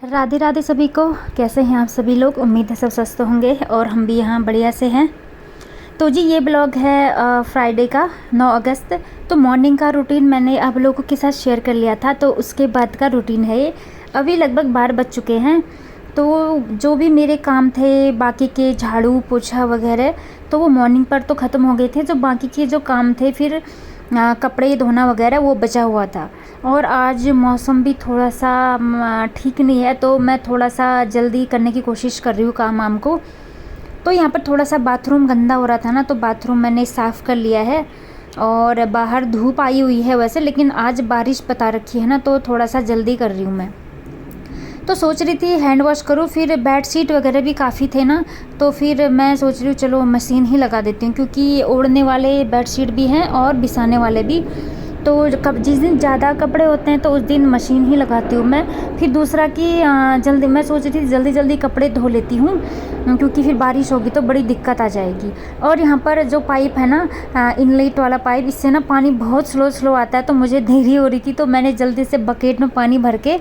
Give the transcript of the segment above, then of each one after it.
राधे राधे सभी को। कैसे हैं आप सभी लोग? उम्मीद है सब स्वस्थ होंगे और हम भी यहाँ बढ़िया से हैं। तो जी ये ब्लॉग है फ्राइडे का 9 अगस्त। तो मॉर्निंग का रूटीन मैंने आप लोगों के साथ शेयर कर लिया था, तो उसके बाद का रूटीन है ये। अभी लगभग 12 बज चुके हैं। तो जो भी मेरे काम थे बाकी के, झाड़ू पोछा वगैरह, तो वो मॉर्निंग पर तो ख़त्म हो गए थे। जो बाकी के जो काम थे, फिर कपड़े धोना वगैरह, वो बचा हुआ था। और आज मौसम भी थोड़ा सा ठीक नहीं है, तो मैं थोड़ा सा जल्दी करने की कोशिश कर रही हूँ काम वाम को। तो यहाँ पर थोड़ा सा बाथरूम गंदा हो रहा था ना, तो बाथरूम मैंने साफ़ कर लिया है। और बाहर धूप आई हुई है वैसे, लेकिन आज बारिश बता रखी है ना, तो थोड़ा सा जल्दी कर रही हूँ मैं। तो सोच रही थी हैंड वॉश करूँ, फिर बेड शीट वगैरह भी काफ़ी थे ना, तो फिर मैं सोच रही हूँ चलो मशीन ही लगा देती हूँ, क्योंकि ओढ़ने वाले बेड शीट भी हैं और बिछाने वाले भी। तो कब जिस दिन ज़्यादा कपड़े होते हैं तो उस दिन मशीन ही लगाती हूँ मैं। फिर दूसरा कि जल्दी मैं सोच रही थी जल्दी जल्दी कपड़े धो लेती हूँ, क्योंकि फिर बारिश होगी तो बड़ी दिक्कत आ जाएगी। और यहाँ पर जो पाइप है ना, इनलेट वाला पाइप, इससे ना पानी बहुत स्लो आता है, तो मुझे देरी हो रही थी, तो मैंने जल्दी से बकेट में पानी भर के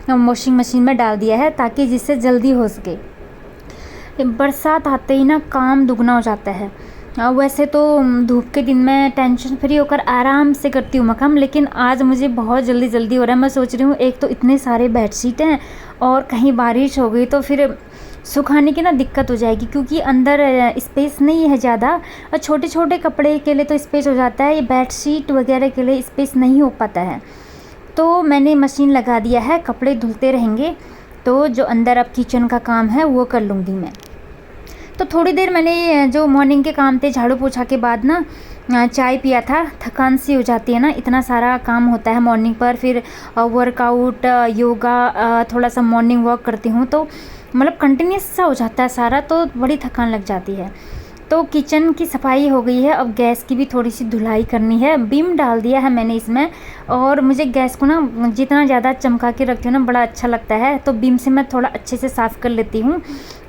वॉशिंग मशीन में डाल दिया है, ताकि जिससे जल्दी हो सके। बरसात आते ही ना काम दुगना हो जाता है। वैसे तो धूप के दिन में टेंशन फ्री होकर आराम से करती हूँ काम, लेकिन आज मुझे बहुत जल्दी हो रहा है। मैं सोच रही हूँ एक तो इतने सारे बेडशीट हैं, और कहीं बारिश हो गई तो फिर सुखाने की ना दिक्कत हो जाएगी, क्योंकि अंदर स्पेस नहीं है ज़्यादा। और छोटे छोटे कपड़े के लिए तो स्पेस हो जाता है, ये बेडशीट वगैरह के लिए स्पेस नहीं हो पाता है। तो मैंने मशीन लगा दिया है, कपड़े धुलते रहेंगे। तो जो अंदर अब किचन का काम है वो कर लूँगी मैं। तो थोड़ी देर मैंने जो मॉर्निंग के काम थे झाड़ू पोछा के बाद ना चाय पिया था। थकान सी हो जाती है ना, इतना सारा काम होता है मॉर्निंग पर। फिर वर्कआउट, योगा, थोड़ा सा मॉर्निंग वॉक करती हूँ, तो मतलब कंटिन्यूस सा हो जाता है सारा, तो बड़ी थकान लग जाती है। तो किचन की सफाई हो गई है, अब गैस की भी थोड़ी सी धुलाई करनी है। बीम डाल दिया है मैंने इसमें, और मुझे गैस को ना जितना ज़्यादा चमका के रखती हूँ ना, बड़ा अच्छा लगता है। तो बीम से मैं थोड़ा अच्छे से साफ़ कर लेती हूँ।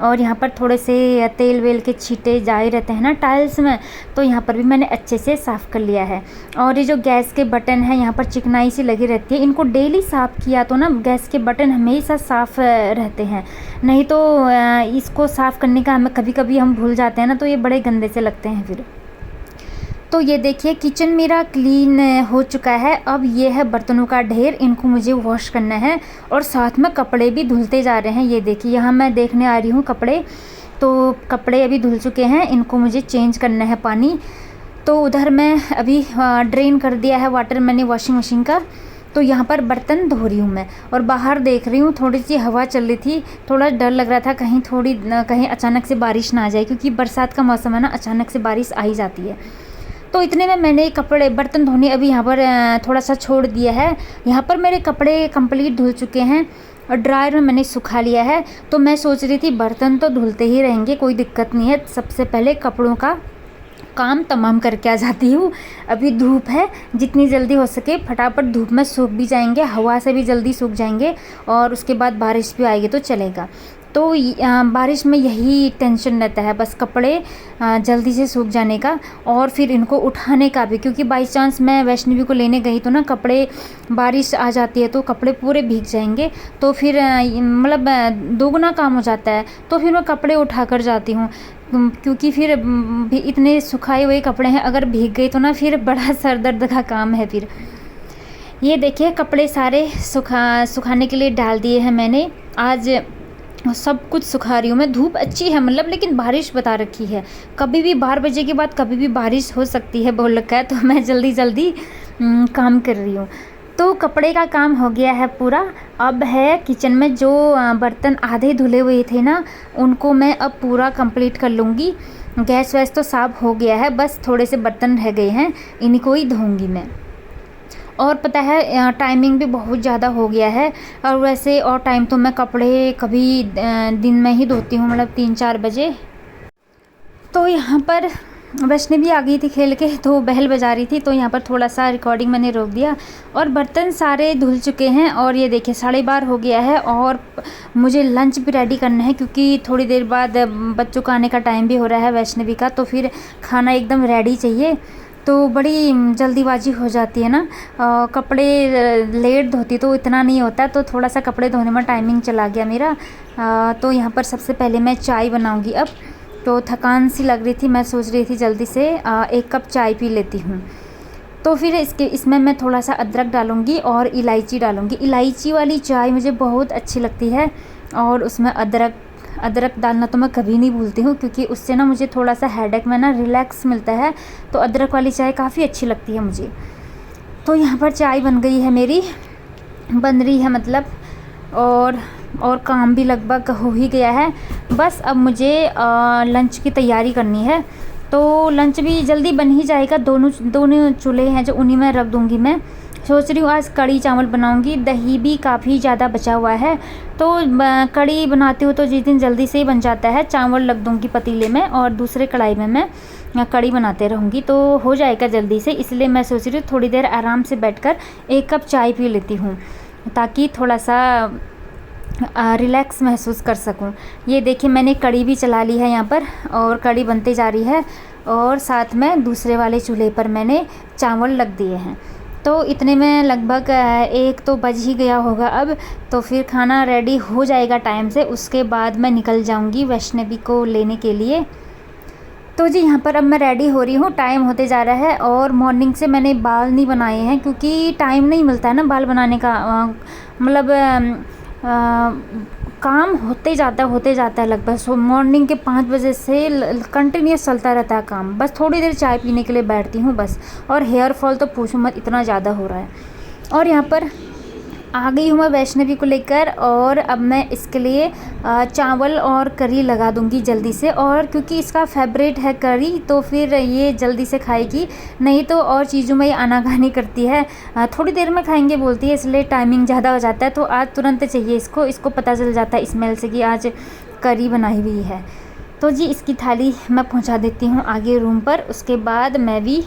और यहाँ पर थोड़े से तेल वेल के छींटे जाए रहते हैं ना टाइल्स में, तो यहाँ पर भी मैंने अच्छे से साफ़ कर लिया है। और ये जो गैस के बटन हैं, यहाँ पर चिकनाई सी लगी रहती है, इनको डेली साफ़ किया तो ना गैस के बटन हमेशा साफ़ रहते हैं। नहीं तो इसको साफ़ करने का हमें कभी कभी हम भूल जाते हैं ना, तो ये बड़े गंदे से लगते हैं फिर। तो ये देखिए किचन मेरा क्लीन हो चुका है। अब ये है बर्तनों का ढेर, इनको मुझे वॉश करना है, और साथ में कपड़े भी धुलते जा रहे हैं। ये देखिए यहाँ मैं देखने आ रही हूँ कपड़े, तो कपड़े अभी धुल चुके हैं, इनको मुझे चेंज करना है पानी। तो उधर मैं अभी ड्रेन कर दिया है वाटर मैंने वॉशिंग मशीन का। तो यहाँ पर बर्तन धो रही हूँ मैं, और बाहर देख रही हूँ थोड़ी सी हवा चल रही थी। थोड़ा डर लग रहा था कहीं अचानक से बारिश ना आ जाए, क्योंकि बरसात का मौसम है ना, अचानक से बारिश आ ही जाती है। तो इतने में मैंने कपड़े बर्तन धोने अभी यहाँ पर थोड़ा सा छोड़ दिया है। यहाँ पर मेरे कपड़े कंप्लीट धुल चुके हैं, और ड्रायर में मैंने सुखा लिया है। तो मैं सोच रही थी बर्तन तो धुलते ही रहेंगे, कोई दिक्कत नहीं है, सबसे पहले कपड़ों का काम तमाम करके आ जाती हूँ। अभी धूप है, जितनी जल्दी हो सके फटाफट धूप में सूख भी जाएंगे, हवा से भी जल्दी सूख जाएंगे, और उसके बाद बारिश भी आएगी तो चलेगा। तो बारिश में यही टेंशन रहता है, बस कपड़े जल्दी से सूख जाने का, और फिर इनको उठाने का भी, क्योंकि बाई चांस मैं वैष्णवी को लेने गई तो ना कपड़े, बारिश आ जाती है तो कपड़े पूरे भीग जाएंगे, तो फिर मतलब दोगुना काम हो जाता है। तो फिर मैं कपड़े उठा कर जाती हूँ, क्योंकि फिर भी इतने सुखाए हुए कपड़े हैं, अगर भीग गए तो ना फिर बड़ा सर दर्द का काम है फिर। ये देखिए कपड़े सारे सुखाने के लिए डाल दिए हैं मैंने। आज सब कुछ सुखा रही हूँ मैं। धूप अच्छी है मतलब, लेकिन बारिश बता रखी है, कभी भी 12 बजे के बाद कभी भी बारिश हो सकती है बोल रखा है, तो मैं जल्दी काम कर रही हूँ। तो कपड़े का काम हो गया है पूरा। अब है किचन में जो बर्तन आधे धुले हुए थे ना, उनको मैं अब पूरा कंप्लीट कर लूँगी। गैस वैस तो साफ हो गया है, बस थोड़े से बर्तन रह गए हैं, इनको ही धोऊंगी मैं। और पता है टाइमिंग भी बहुत ज़्यादा हो गया है, और वैसे और टाइम तो मैं कपड़े कभी दिन में ही धोती हूँ, मतलब 3-4 बजे। तो यहाँ पर वैष्णवी आ गई थी खेल के, तो बहल बजा रही थी, तो यहाँ पर थोड़ा सा रिकॉर्डिंग मैंने रोक दिया। और बर्तन सारे धुल चुके हैं, और ये देखिए 12:30 हो गया है, और मुझे लंच भी रेडी करना है, क्योंकि थोड़ी देर बाद बच्चों का आने का टाइम भी हो रहा है वैष्णवी का, तो फिर खाना एकदम रेडी चाहिए। तो बड़ी जल्दीबाजी हो जाती है ना। कपड़े लेट धोती तो इतना नहीं होता, तो थोड़ा सा कपड़े धोने में टाइमिंग चला गया मेरा। तो यहाँ पर सबसे पहले मैं चाय बनाऊँगी अब। तो थकान सी लग रही थी, मैं सोच रही थी जल्दी से 1 कप चाय पी लेती हूँ। तो फिर इसमें मैं थोड़ा सा अदरक डालूँगी और इलायची डालूँगी। इलायची वाली चाय मुझे बहुत अच्छी लगती है, और उसमें अदरक डालना तो मैं कभी नहीं भूलती हूँ, क्योंकि उससे ना मुझे थोड़ा सा हेडेक में ना रिलैक्स मिलता है। तो अदरक वाली चाय काफ़ी अच्छी लगती है मुझे। तो यहाँ पर चाय बन गई है मेरी, बन रही है मतलब, और काम भी लगभग हो ही गया है। बस अब मुझे लंच की तैयारी करनी है। तो लंच भी जल्दी बन ही जाएगा, दोनों चूल्हे हैं जो उन्हीं में रख दूँगी मैं। सोच रही हूँ आज कढ़ी चावल बनाऊँगी, दही भी काफ़ी ज़्यादा बचा हुआ है। तो कढ़ी बनाती हूँ तो जिस दिन जल्दी से ही बन जाता है। चावल रख दूँगी पतीले में और दूसरे कढ़ाई में मैं कढ़ी बनाते रहूँगी, तो हो जाएगा जल्दी से। इसलिए मैं सोच रही हूँ थोड़ी देर आराम से बैठकर 1 कप चाय पी लेती हूँ, ताकि थोड़ा सा रिलैक्स महसूस कर सकूं। ये देखिए मैंने कढ़ी भी चला ली है यहाँ पर, और कढ़ी बनते जा रही है, और साथ में दूसरे वाले चूल्हे पर मैंने चावल रख दिए हैं। तो इतने में लगभग 1 तो बज ही गया होगा अब। तो फिर खाना रेडी हो जाएगा टाइम से, उसके बाद मैं निकल जाऊँगी वैष्णवी को लेने के लिए। तो जी यहाँ पर अब मैं रेडी हो रही हूँ, टाइम होते जा रहा है। और मॉर्निंग से मैंने बाल नहीं बनाए हैं, क्योंकि टाइम नहीं मिलता है ना बाल बनाने का। मतलब काम होते जाता है लगभग। सो मॉर्निंग के 5 बजे से कंटिन्यूस चलता रहता है काम। बस थोड़ी देर चाय पीने के लिए बैठती हूँ बस। और हेयर फॉल तो पूछो मत, इतना ज़्यादा हो रहा है। और यहाँ पर आ गई हूँ मैं वैष्णवी को लेकर, और अब मैं इसके लिए चावल और करी लगा दूँगी जल्दी से। और क्योंकि इसका फेवरेट है करी, तो फिर ये जल्दी से खाएगी, नहीं तो और चीज़ों में ये आनाकानी करती है। थोड़ी देर में खाएंगे बोलती है, इसलिए टाइमिंग ज़्यादा हो जाता है। तो आज तुरंत चाहिए इसको पता चल जाता है स्मेल से कि आज करी बनाई हुई है। तो जी इसकी थाली मैं पहुँचा देती हूँ आगे रूम पर, उसके बाद मैं भी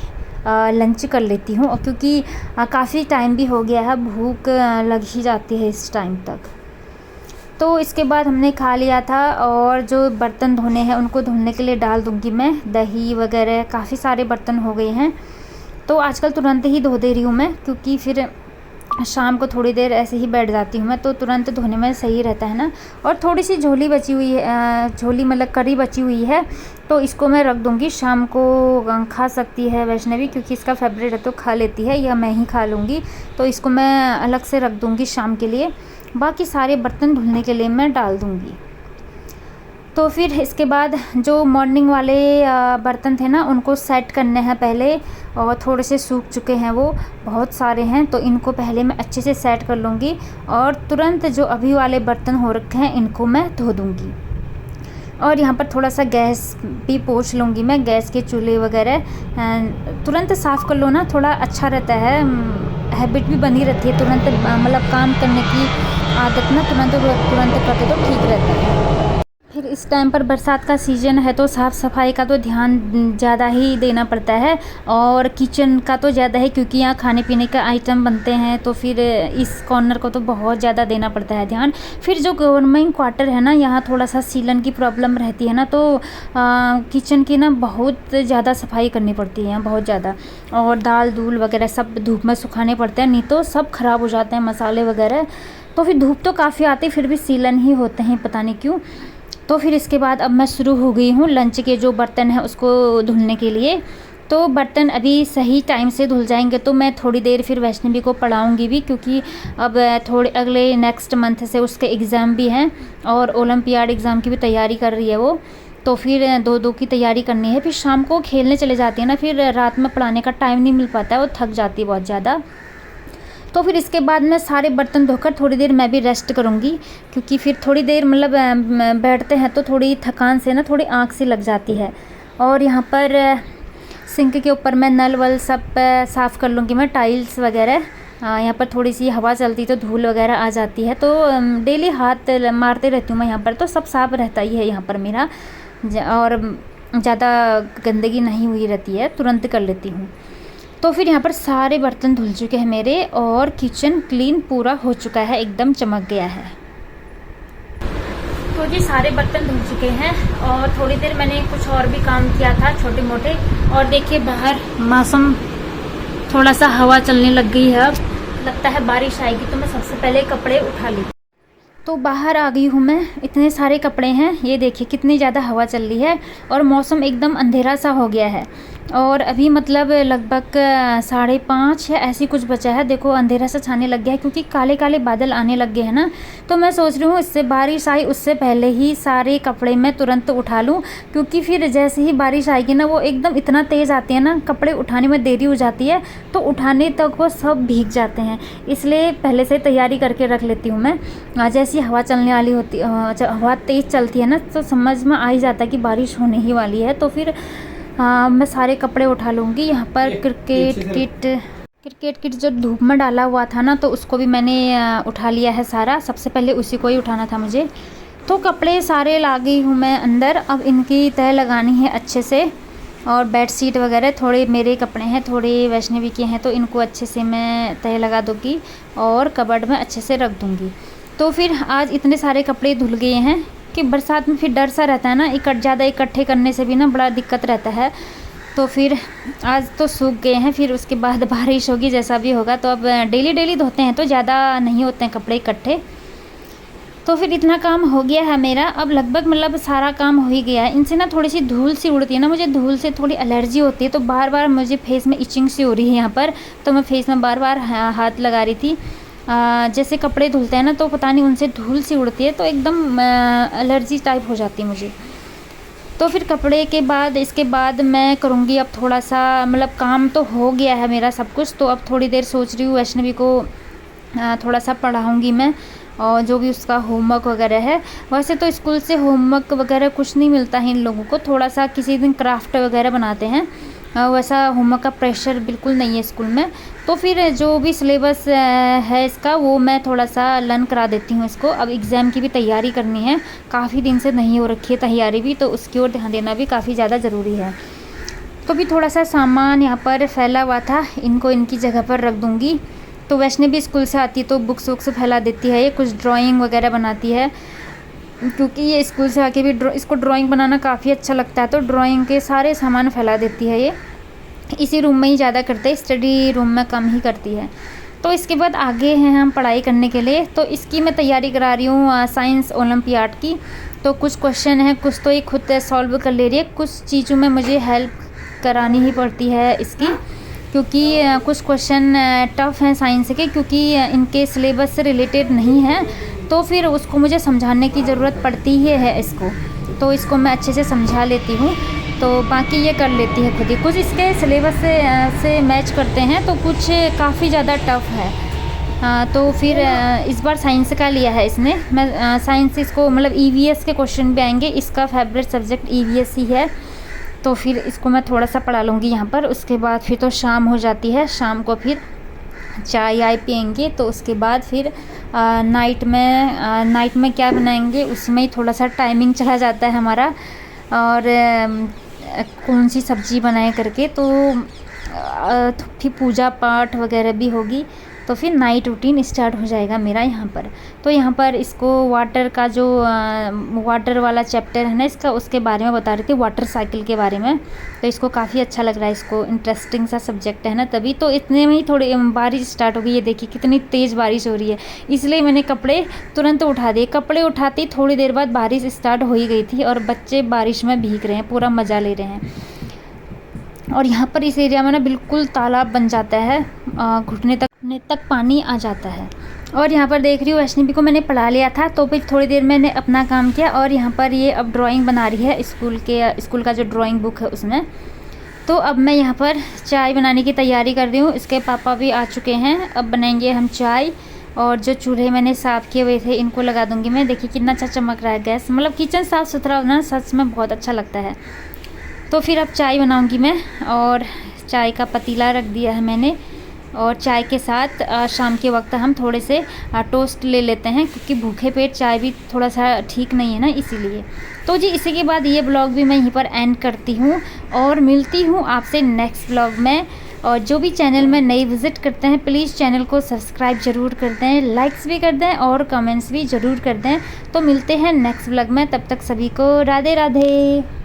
लंच कर लेती हूँ। और क्योंकि काफ़ी टाइम भी हो गया है, भूख लग ही जाती है इस टाइम तक। तो इसके बाद हमने खा लिया था, और जो बर्तन धोने हैं उनको धुलने के लिए डाल दूँगी मैं। दही वगैरह काफ़ी सारे बर्तन हो गए हैं, तो आजकल तुरंत ही धो दे रही हूँ मैं, क्योंकि फिर शाम को थोड़ी देर ऐसे ही बैठ जाती हूँ मैं, तो तुरंत धोने में सही रहता है ना। और थोड़ी सी झोली बची हुई है, झोली मतलब करी बची हुई है, तो इसको मैं रख दूँगी। शाम को खा सकती है वैष्णवी, क्योंकि इसका फेवरेट है तो खा लेती है, या मैं ही खा लूँगी। तो इसको मैं अलग से रख दूँगी शाम के लिए। बाकी सारे बर्तन धुलने के लिए मैं डाल दूँगी। तो फिर इसके बाद जो मॉर्निंग वाले बर्तन थे ना, उनको सेट करने हैं पहले, और थोड़े से सूख चुके हैं, वो बहुत सारे हैं, तो इनको पहले मैं अच्छे से सेट कर लूँगी। और तुरंत जो अभी वाले बर्तन हो रखे हैं इनको मैं धो दूँगी। और यहाँ पर थोड़ा सा गैस भी पोंछ लूँगी मैं, गैस के चूल्हे वगैरह तुरंत साफ़ कर लो ना, थोड़ा अच्छा रहता है। हैबिट भी बनी रहती है, तुरंत मतलब काम करने की आदत ना तुरंत करते तो ठीक रहता है। फिर इस टाइम पर बरसात का सीज़न है, तो साफ़ सफाई का तो ध्यान ज़्यादा ही देना पड़ता है, और किचन का तो ज़्यादा है, क्योंकि यहाँ खाने पीने का आइटम बनते हैं। तो फिर इस कॉर्नर को तो बहुत ज़्यादा देना पड़ता है ध्यान। फिर जो गवर्नमेंट क्वार्टर है ना, यहाँ थोड़ा सा सीलन की प्रॉब्लम रहती है ना, तो किचन की ना बहुत ज़्यादा सफाई करनी पड़ती है बहुत ज़्यादा। और दाल दूल वगैरह सब धूप में सुखाने पड़ते हैं, नहीं तो सब ख़राब हो जाते हैं मसाले वगैरह। तो फिर धूप तो काफ़ी आती, फिर भी सीलन ही होते हैं, पता नहीं क्यों। तो फिर इसके बाद अब मैं शुरू हो गई हूँ लंच के जो बर्तन हैं उसको धुलने के लिए। तो बर्तन अभी सही टाइम से धुल जाएंगे, तो मैं थोड़ी देर फिर वैष्णवी को पढ़ाऊँगी भी, क्योंकि अब थोड़े अगले नेक्स्ट मंथ से उसके एग्ज़ाम भी हैं, और ओलंपियाड एग्ज़ाम की भी तैयारी कर रही है वो। तो फिर 2-2 की तैयारी करनी है। फिर शाम को खेलने चले जाती है ना, फिर रात में पढ़ाने का टाइम नहीं मिल पाता है, वो थक जाती है बहुत ज़्यादा। तो फिर इसके बाद मैं सारे बर्तन धोकर थोड़ी देर मैं भी रेस्ट करूँगी, क्योंकि फिर थोड़ी देर मतलब बैठते हैं तो थोड़ी थकान से ना थोड़ी आँख सी लग जाती है। और यहाँ पर सिंक के ऊपर मैं नल वल सब साफ़ कर लूँगी मैं, टाइल्स वगैरह। यहाँ पर थोड़ी सी हवा चलती तो धूल वगैरह आ जाती है, तो डेली हाथ मारते रहती हूँ मैं यहाँ पर, तो सब साफ़ रहता ही है यहाँ पर मेरा, और ज़्यादा गंदगी नहीं हुई रहती है, तुरंत कर लेती हूँ। तो फिर यहाँ पर सारे बर्तन धुल चुके हैं मेरे, और किचन क्लीन पूरा हो चुका है, एकदम चमक गया है। तो जी सारे बर्तन धुल चुके हैं, और थोड़ी देर मैंने कुछ और भी काम किया था छोटे मोटे, और देखिए बाहर मौसम थोड़ा सा हवा चलने लग गई है, अब लगता है बारिश आएगी, तो मैं सबसे पहले कपड़े उठा ली। तो बाहर आ गई हूँ मैं, इतने सारे कपड़े हैं, ये देखिए कितनी ज़्यादा हवा चल रही है और मौसम एकदम अंधेरा सा हो गया है। और अभी मतलब लगभग 5:30 या ऐसी कुछ बचा है। देखो अंधेरा सा छाने लग गया है क्योंकि काले काले बादल आने लग गए हैं ना। तो मैं सोच रही हूँ इससे बारिश आई उससे पहले ही सारे कपड़े मैं तुरंत उठा लूँ, क्योंकि फिर जैसे ही बारिश आएगी ना वो एकदम इतना तेज़ आती है ना, कपड़े उठाने में देरी हो जाती है, तो उठाने तक वो सब भीग जाते हैं। इसलिए पहले से तैयारी करके रख लेती हूँ मैं। जैसी हवा चलने वाली होती, हवा तेज़ चलती है ना, तो समझ में आ ही जाता है कि बारिश होने ही वाली है। तो फिर मैं सारे कपड़े उठा लूँगी। यहाँ पर क्रिकेट किट जो धूप में डाला हुआ था ना, तो उसको भी मैंने उठा लिया है सारा। सबसे पहले उसी को ही उठाना था मुझे। तो कपड़े सारे ला गई हूँ मैं अंदर। अब इनकी तह लगानी है अच्छे से, और बेडशीट वगैरह थोड़े मेरे कपड़े हैं, थोड़े वैष्णवी के हैं, तो इनको अच्छे से मैं तह लगा दूँगी और कबर्ड में अच्छे से रख दूँगी। तो फिर आज इतने सारे कपड़े धुल गए हैं कि बरसात में फिर डर सा रहता है ना, ज़्यादा इकट्ठे करने से भी ना बड़ा दिक्कत रहता है। तो फिर आज तो सूख गए हैं, फिर उसके बाद बारिश होगी जैसा भी होगा। तो अब डेली धोते हैं तो ज़्यादा नहीं होते हैं कपड़े इकट्ठे। तो फिर इतना काम हो गया है मेरा। अब लगभग मतलब सारा काम हो ही गया है। इनसे ना थोड़ी सी धूल सी उड़ती है ना, मुझे धूल से थोड़ी एलर्जी होती है, तो बार बार मुझे फेस में इचिंग सी हो रही है यहाँ पर। तो मैं फेस में बार बार हाथ लगा रही थी। जैसे कपड़े धुलते हैं ना, तो पता नहीं उनसे धूल सी उड़ती है, तो एकदम एलर्जी टाइप हो जाती है मुझे। तो फिर कपड़े के बाद इसके बाद मैं करूँगी अब थोड़ा सा, मतलब काम तो हो गया है मेरा सब कुछ। तो अब थोड़ी देर सोच रही हूँ वैष्णवी को थोड़ा सा पढ़ाऊँगी मैं, और जो भी उसका होमवर्क वगैरह है। वैसे तो स्कूल से होमवर्क वगैरह कुछ नहीं मिलता है इन लोगों को, थोड़ा सा किसी दिन क्राफ्ट वगैरह बनाते हैं, वैसा होमवर्क का प्रेशर बिल्कुल नहीं है स्कूल में। तो फिर जो भी सिलेबस है इसका, वो मैं थोड़ा सा लर्न करा देती हूँ इसको। अब एग्ज़ाम की भी तैयारी करनी है, काफ़ी दिन से नहीं हो रखी है तैयारी भी, तो उसकी ओर ध्यान देना भी काफ़ी ज़्यादा ज़रूरी है। तो भी थोड़ा सा सामान यहाँ पर फैला हुआ था, इनको इनकी जगह पर रख दूँगी। तो वैष्णवी स्कूल से आती तो बुक्स वुक्स फैला देती है, ये कुछ ड्राइंग वगैरह बनाती है, क्योंकि ये स्कूल से आके भी इसको ड्राइंग बनाना काफ़ी अच्छा लगता है। तो ड्राइंग के सारे सामान फैला देती है ये। इसी रूम में ही ज़्यादा करते हैं, स्टडी रूम में कम ही करती है। तो इसके बाद आगे हैं हम पढ़ाई करने के लिए। तो इसकी मैं तैयारी करा रही हूँ साइंस ओलंपियाड की। तो कुछ क्वेश्चन है, कुछ तो ये खुद सॉल्व कर ले रही है, कुछ चीज़ों में मुझे हेल्प करानी ही पड़ती है इसकी, क्योंकि कुछ क्वेश्चन टफ़ हैं साइंस के, क्योंकि इनके सिलेबस से रिलेटेड नहीं है। तो फिर उसको मुझे समझाने की ज़रूरत पड़ती ही है इसको। तो इसको मैं अच्छे से समझा लेती हूँ, तो बाकी ये कर लेती है खुद ही। कुछ इसके सिलेबस से मैच करते हैं, तो कुछ काफ़ी ज़्यादा टफ़ है। तो फिर इस बार साइंस का लिया है इसने। मैं साइंस इसको मतलब ईवीएस के क्वेश्चन भी आएंगे, इसका फेवरेट सब्जेक्ट ईवीएस ही है। तो फिर इसको मैं थोड़ा सा पढ़ा लूँगी यहाँ पर। उसके बाद फिर तो शाम हो जाती है, शाम को फिर चाय आय पियेंगे। तो उसके बाद फिर नाइट में क्या बनाएंगे उसमें ही थोड़ा सा टाइमिंग चला जाता है हमारा, और कौन सी सब्ज़ी बनाए करके। तो फिर पूजा पाठ वगैरह भी होगी, तो फिर नाइट रूटीन स्टार्ट हो जाएगा मेरा यहाँ पर। तो यहाँ पर इसको वाटर का जो वाटर वाला चैप्टर है ना इसका, उसके बारे में बता रही थी, वाटर साइकिल के बारे में। तो इसको काफ़ी अच्छा लग रहा है, इसको इंटरेस्टिंग सा सब्जेक्ट है ना, तभी तो इतने में ही थोड़ी बारिश स्टार्ट हो गई। ये देखिए कितनी तेज़ बारिश हो रही है, इसलिए मैंने कपड़े तुरंत उठा दिए। कपड़े उठाते ही थोड़ी देर बाद बारिश स्टार्ट हो ही गई थी, और बच्चे बारिश में भीग रहे हैं, पूरा मज़ा ले रहे हैं। और यहाँ पर इस एरिया में ना बिल्कुल तालाब बन जाता है, घुटने तक पानी आ जाता है। और यहाँ पर देख रही हूँ वैष्णवी को मैंने पढ़ा लिया था, तो फिर थोड़ी देर मैंने अपना काम किया। और यहाँ पर ये अब ड्राइंग बना रही है स्कूल का जो ड्राइंग बुक है उसमें। तो अब मैं यहाँ पर चाय बनाने की तैयारी कर रही हूँ। इसके पापा भी आ चुके हैं, अब बनाएंगे हम चाय। और जो चूल्हे मैंने साफ़ किए हुए थे इनको लगा दूँगी मैं। देखिए कितना अच्छा चमक रहा है गैस, मतलब किचन साफ़ सुथरा होना सच में बहुत अच्छा लगता है। तो फिर अब चाय बनाऊँगी मैं, और चाय का पतीला रख दिया है मैंने। और चाय के साथ शाम के वक्त हम थोड़े से टोस्ट ले लेते हैं, क्योंकि भूखे पेट चाय भी थोड़ा सा ठीक नहीं है ना, इसीलिए। तो जी इसी के बाद ये ब्लॉग भी मैं यहीं पर एंड करती हूँ, और मिलती हूँ आपसे नेक्स्ट ब्लॉग में। और जो भी चैनल में नई विज़िट करते हैं प्लीज़ चैनल को सब्सक्राइब ज़रूर कर दें, लाइक्स भी कर दें और कमेंट्स भी ज़रूर कर दें। तो मिलते हैं नेक्स्ट ब्लॉग में, तब तक सभी को राधे राधे।